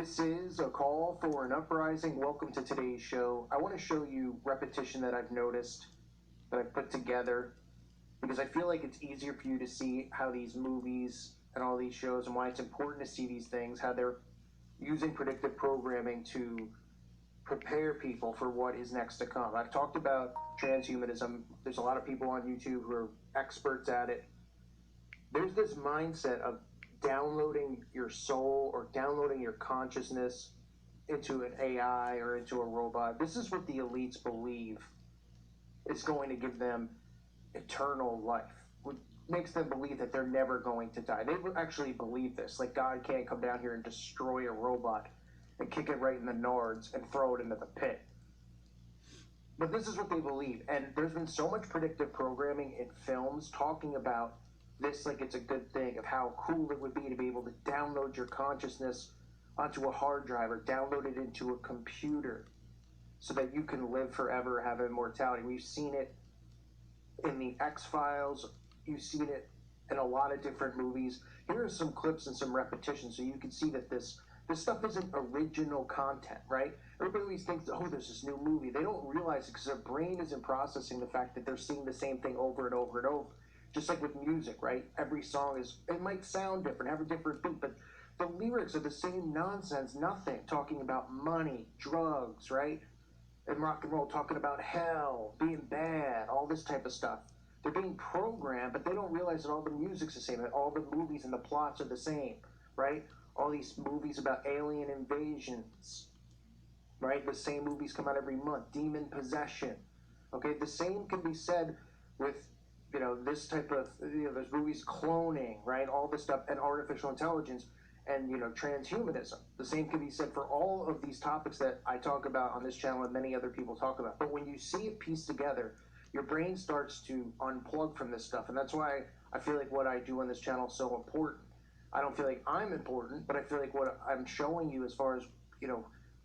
This is a call for an uprising. Welcome to today's show. I want to show you repetition that I've noticed, that I've put together, because I feel like it's easier for you to see how these movies and all these shows and why it's important to see these things, how they're using predictive programming to prepare people for what is next to come. I've talked about transhumanism. There's a lot of people on YouTube who are experts at it. There's this mindset of downloading your soul or downloading your consciousness into an AI or into a robot. This is what the elites believe is going to give them eternal life. What makes them believe that they're never going to die. They actually believe this. Like God can't come down here and destroy a robot and kick it right in the nards and throw it into the pit. But this is what they believe. And there's been so much predictive programming in films talking about this like it's a good thing, of how cool it would be to be able to download your consciousness onto a hard drive or download it into a computer so that you can live forever, have immortality. We've seen it in the X-Files. You've seen it in a lot of different movies. Here are some clips and some repetitions so you can see that this stuff isn't original content, right? Everybody always thinks, oh, there's this new movie. They don't realize it because their brain isn't processing the fact that they're seeing the same thing over and over and over. Just like with music, right? Every song it might sound different, have a different beat, but the lyrics are the same nonsense, nothing. Talking about money, drugs, right? And rock and roll, talking about hell, being bad, all this type of stuff. They're being programmed, but they don't realize that all the music's the same, that all the movies and the plots are the same, right? All these movies about alien invasions, right? The same movies come out every month. Demon possession, okay? The same can be said with this type of, there's movies cloning, right? All this stuff, and artificial intelligence, and, transhumanism. The same can be said for all of these topics that I talk about on this channel and many other people talk about. But when you see it pieced together, your brain starts to unplug from this stuff. And that's why I feel like what I do on this channel is so important. I don't feel like I'm important, but I feel like what I'm showing you as far as,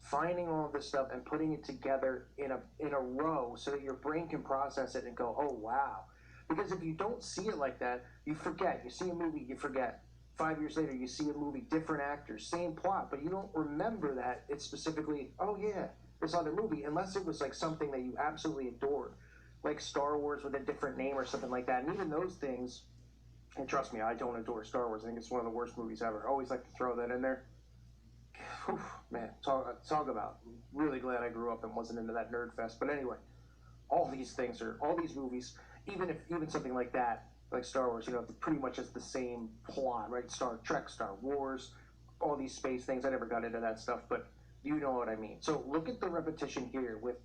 finding all of this stuff and putting it together in a row so that your brain can process it and go, oh, wow. Because if you don't see it like that, you forget. You see a movie, you forget. 5 years later, you see a movie, different actors, same plot, but you don't remember that it's specifically, oh yeah, this other movie, unless it was like something that you absolutely adored, like Star Wars with a different name or something like that. And even those things, and trust me, I don't adore Star Wars. I think it's one of the worst movies ever. I always like to throw that in there. Whew, man, talk about. I'm really glad I grew up and wasn't into that nerd fest. But anyway, all these movies, even something like that, like Star Wars, pretty much is the same plot, right? Star Trek, Star Wars, all these space things. I never got into that stuff, but you know what I mean. So look at the repetition here with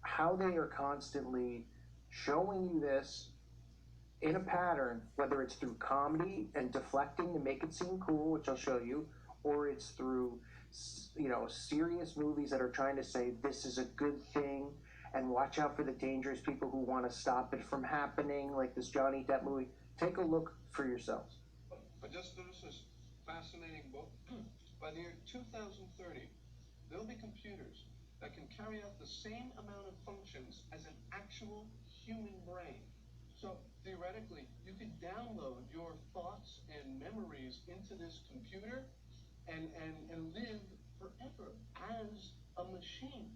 how they are constantly showing you this in a pattern, whether it's through comedy and deflecting to make it seem cool, which I'll show you, or it's through, serious movies that are trying to say this is a good thing, and watch out for the dangerous people who want to stop it from happening, like this Johnny Depp movie. Take a look for yourselves. I just finished this fascinating book. By the year 2030, there'll be computers that can carry out the same amount of functions as an actual human brain. So theoretically, you could download your thoughts and memories into this computer and live forever as a machine.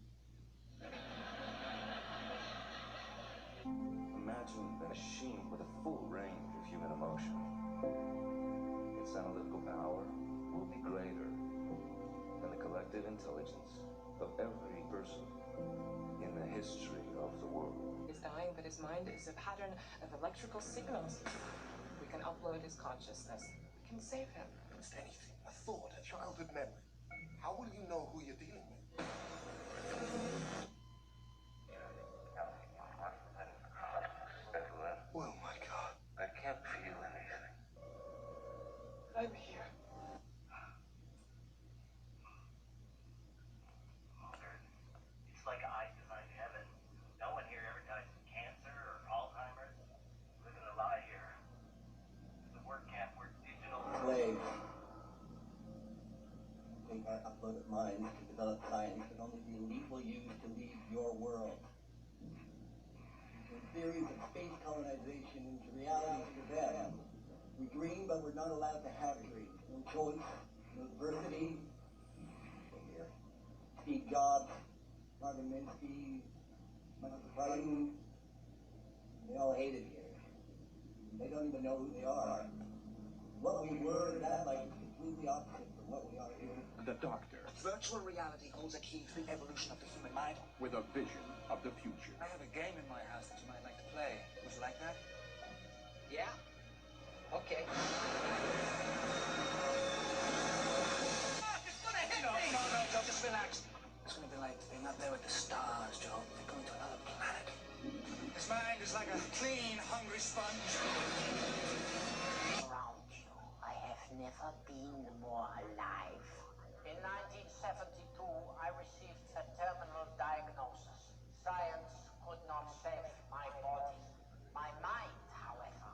Imagine a machine with a full range of human emotion. Its analytical power will be greater than the collective intelligence of every person in the history of the world. He's dying, but his mind is a pattern of electrical signals. We can upload his consciousness. We can save him. It's anything, a thought, a childhood memory. How will you know who you're dealing with? Oh my God. I can't feel anything. I'm here. It's like I designed heaven. No one here ever dies of cancer or Alzheimer's. Living a lie here. The word can't work digital. Slave. Think our uploaded minds to develop science that only the elite will use to lead your world. When theories of space colonization into realities for them. We dream, but we're not allowed to have dreams. No choice, no diversity, Steve Jobs, Marvin Minsky, Michael Crichton, they all hated here. They don't even know who they are. What we were in that life is completely opposite from what we are here. The Doctor, Virtual reality holds a key to the evolution of the human mind. with a vision of the future. I have a game in my house that you might like to play. Would you like that? Yeah. Okay. It's gonna hit me! No, Joe, just relax. It's gonna be like being up there with the stars, Joe. They're going to another planet. His mind is like a clean, hungry sponge. Around you, I have never been more alive. In 1972, I received a terminal diagnosis. Science could not save my body. My mind, however,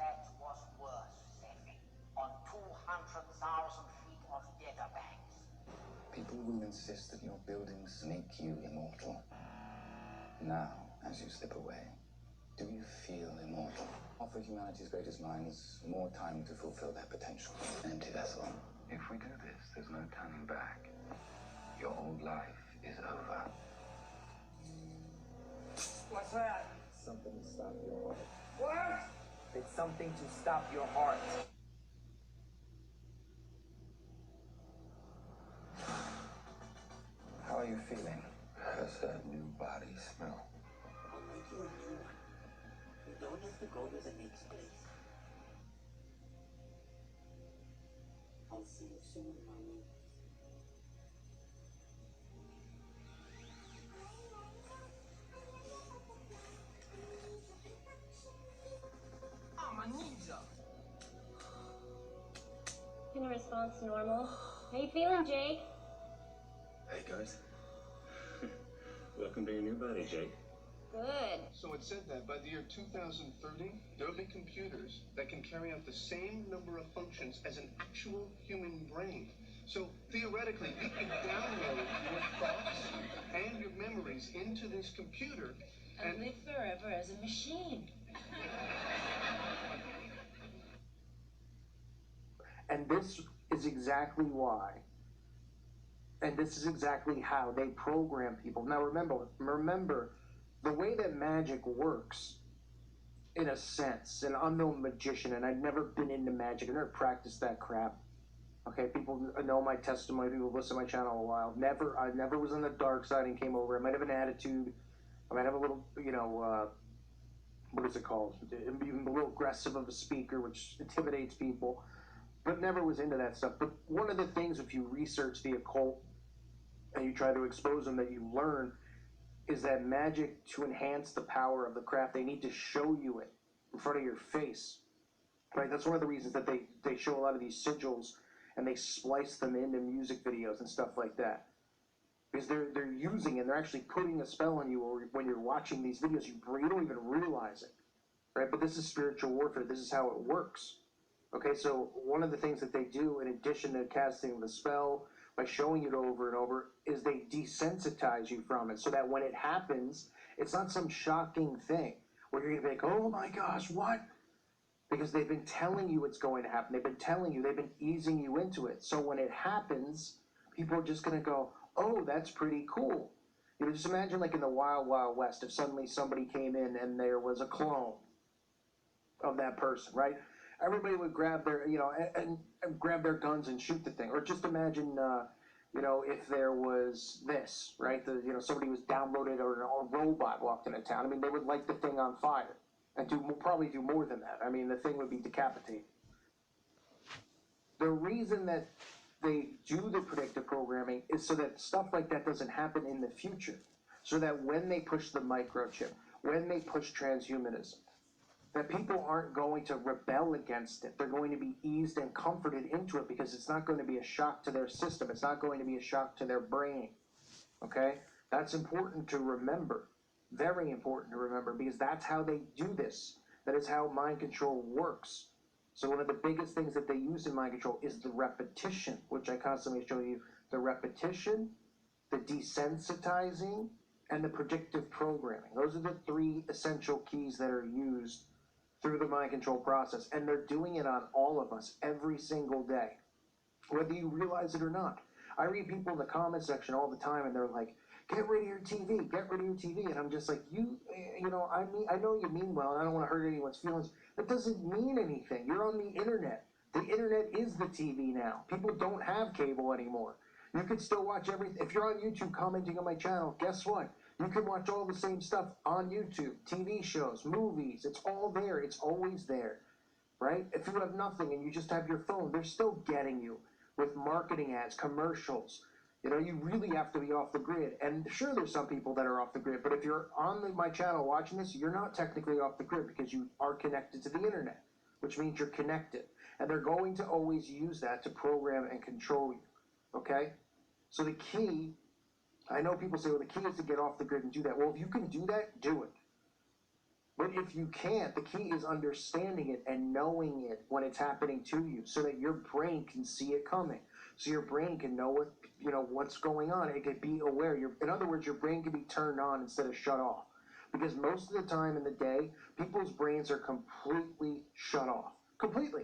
that was worth saving. On 200,000 feet of data banks. People will insist that your buildings make you immortal. Now, as you slip away, do you feel immortal? Offer humanity's greatest minds more time to fulfill their potential. An empty vessel. If we do this, there's no turning back. Your old life is over. What's that? Something to stop your heart. What? It's something to stop your heart. How are you feeling? How's that new body smell? I'll make you a new one. You don't have to go to the next place. I'll see you soon, Mommy. In response to normal. How you feeling, Jake? Hey guys. Welcome to your new body, Jake. Good. So it said that by the year 2030, there'll be computers that can carry out the same number of functions as an actual human brain. So theoretically, you can download your thoughts and your memories into this computer and live forever as a machine. And this is exactly why, and this is exactly how they program people. Now remember, the way that magic works, in a sense, and I'm no magician, and I've never been into magic, I've never practiced that crap. Okay, people know my testimony, people listen to my channel a while. I never was on the dark side and came over. I might have an attitude, I might have a little, what is it called? Even a little aggressive of a speaker, which intimidates people. But never was into that stuff. But one of the things, if you research the occult and you try to expose them, that you learn is that magic, to enhance the power of the craft, they need to show you it in front of your face. Right? That's one of the reasons that they show a lot of these sigils and they splice them into music videos and stuff like that. Because they're using it, they're actually putting a spell on you, or when you're watching these videos, you don't even realize it. Right? But this is spiritual warfare. This is how it works. Okay, so one of the things that they do, in addition to casting the spell, by showing it over and over, is they desensitize you from it, so that when it happens, it's not some shocking thing where you're going to be like, oh my gosh, what? Because they've been telling you it's going to happen. They've been telling you, they've been easing you into it. So when it happens, people are just going to go, oh, that's pretty cool. You know, just imagine like in the Wild Wild West, if suddenly somebody came in and there was a clone of that person, right? Everybody would grab their, and grab their guns and shoot the thing. Or just imagine, if there was this, right? Somebody was downloaded or a robot walked into town. I mean, they would light the thing on fire and probably do more than that. I mean, the thing would be decapitated. The reason that they do the predictive programming is so that stuff like that doesn't happen in the future. So that when they push the microchip, when they push transhumanism, that people aren't going to rebel against it. They're going to be eased and comforted into it because it's not going to be a shock to their system. It's not going to be a shock to their brain. Okay? That's important to remember. Very important to remember, because that's how they do this. That is how mind control works. So one of the biggest things that they use in mind control is the repetition, which I constantly show you. The repetition, the desensitizing, and the predictive programming. Those are the three essential keys that are used through the mind control process, and they're doing it on all of us every single day, whether you realize it or not. I read people in the comment section all the time, and they're like, get rid of your TV, get rid of your TV. And I'm just like, you know, I know you mean well, and I don't want to hurt anyone's feelings. That doesn't mean anything. You're on the internet. The internet is the TV now. People don't have cable anymore. You can still watch everything. If you're on YouTube commenting on my channel, guess what? You can watch all the same stuff on YouTube. TV shows, movies, it's all there. It's always there, right? If you have nothing and you just have your phone, they're still getting you with marketing ads, commercials. You know, you really have to be off the grid. And sure, there's some people that are off the grid, but if you're on my channel watching this, you're not technically off the grid because you are connected to the internet, which means you're connected. And they're going to always use that to program and control you, okay? So the key, I know people say, well, the key is to get off the grid and do that. Well, if you can do that, do it. But if you can't, the key is understanding it and knowing it when it's happening to you so that your brain can see it coming. So your brain can know what, you know, what's going on. It can be aware. In other words, your brain can be turned on instead of shut off. Because most of the time in the day, people's brains are completely shut off. Completely.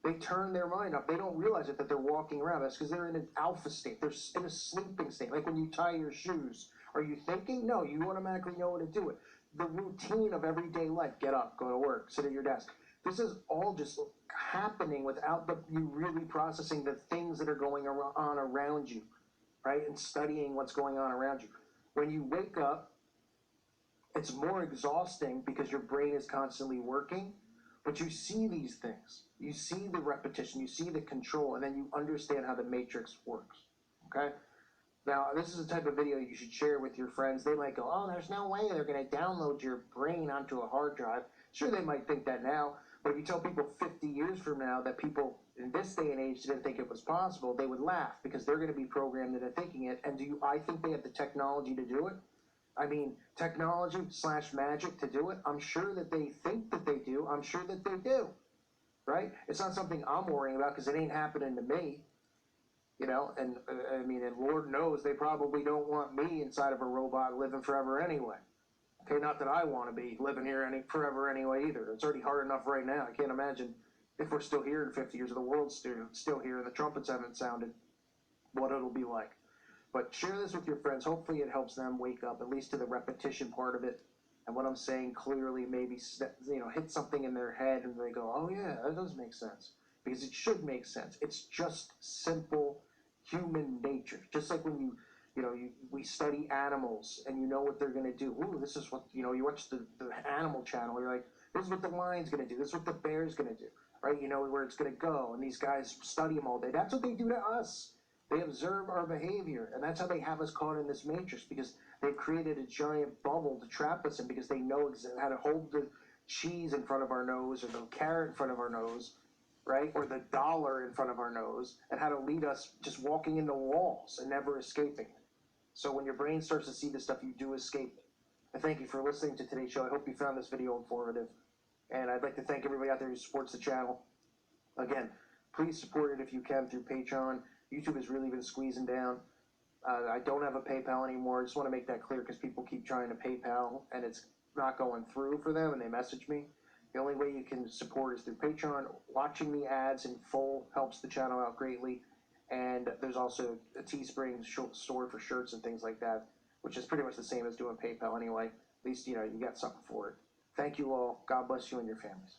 They turn their mind off. They don't realize it that they're walking around. That's because they're in an alpha state. They're in a sleeping state. Like when you tie your shoes. Are you thinking? No, you automatically know how to do it. The routine of everyday life. Get up, go to work, sit at your desk. This is all just happening without you really processing the things that are going on around you, right? And studying what's going on around you. When you wake up, it's more exhausting because your brain is constantly working, but you see these things. You see the repetition, you see the control, and then you understand how the matrix works, okay? Now, this is the type of video you should share with your friends. They might go, oh, there's no way they're going to download your brain onto a hard drive. Sure, they might think that now, but if you tell people 50 years from now that people in this day and age didn't think it was possible, they would laugh because they're going to be programmed into thinking it. And I think they have the technology to do it? I mean, technology / magic to do it? I'm sure that they think that they do. I'm sure that they do, right? It's not something I'm worrying about because it ain't happening to me. You know, and I mean, and Lord knows they probably don't want me inside of a robot living forever anyway. Okay, not that I want to be living here forever anyway either. It's already hard enough right now. I can't imagine if we're still here in 50 years, the world's still here and the trumpets haven't sounded, what it'll be like. But share this with your friends. Hopefully it helps them wake up, at least to the repetition part of it. And what I'm saying clearly maybe, you know, hit something in their head and they go, oh yeah, that does make sense. Because it should make sense. It's just simple human nature. Just like when we study animals and you know what they're going to do. Ooh, this is what, you know, you watch the Animal Channel, you're like, this is what the lion's going to do. This is what the bear's going to do, right? You know where it's going to go. And these guys study them all day. That's what they do to us. They observe our behavior. And that's how they have us caught in this matrix, because they've created a giant bubble to trap us in, because they know how to hold the cheese in front of our nose or the carrot in front of our nose, right? Or the dollar in front of our nose, and how to lead us just walking into walls and never escaping it. So when your brain starts to see this stuff, you do escape it. I thank you for listening to today's show. I hope you found this video informative. And I'd like to thank everybody out there who supports the channel. Again, please support it if you can through Patreon. YouTube has really been squeezing down. I don't have a PayPal anymore. I just want to make that clear because people keep trying to PayPal and it's not going through for them and they message me. The only way you can support is through Patreon. Watching the ads in full helps the channel out greatly. And there's also a Teespring store for shirts and things like that, which is pretty much the same as doing PayPal anyway. At least, you know, you got something for it. Thank you all. God bless you and your families.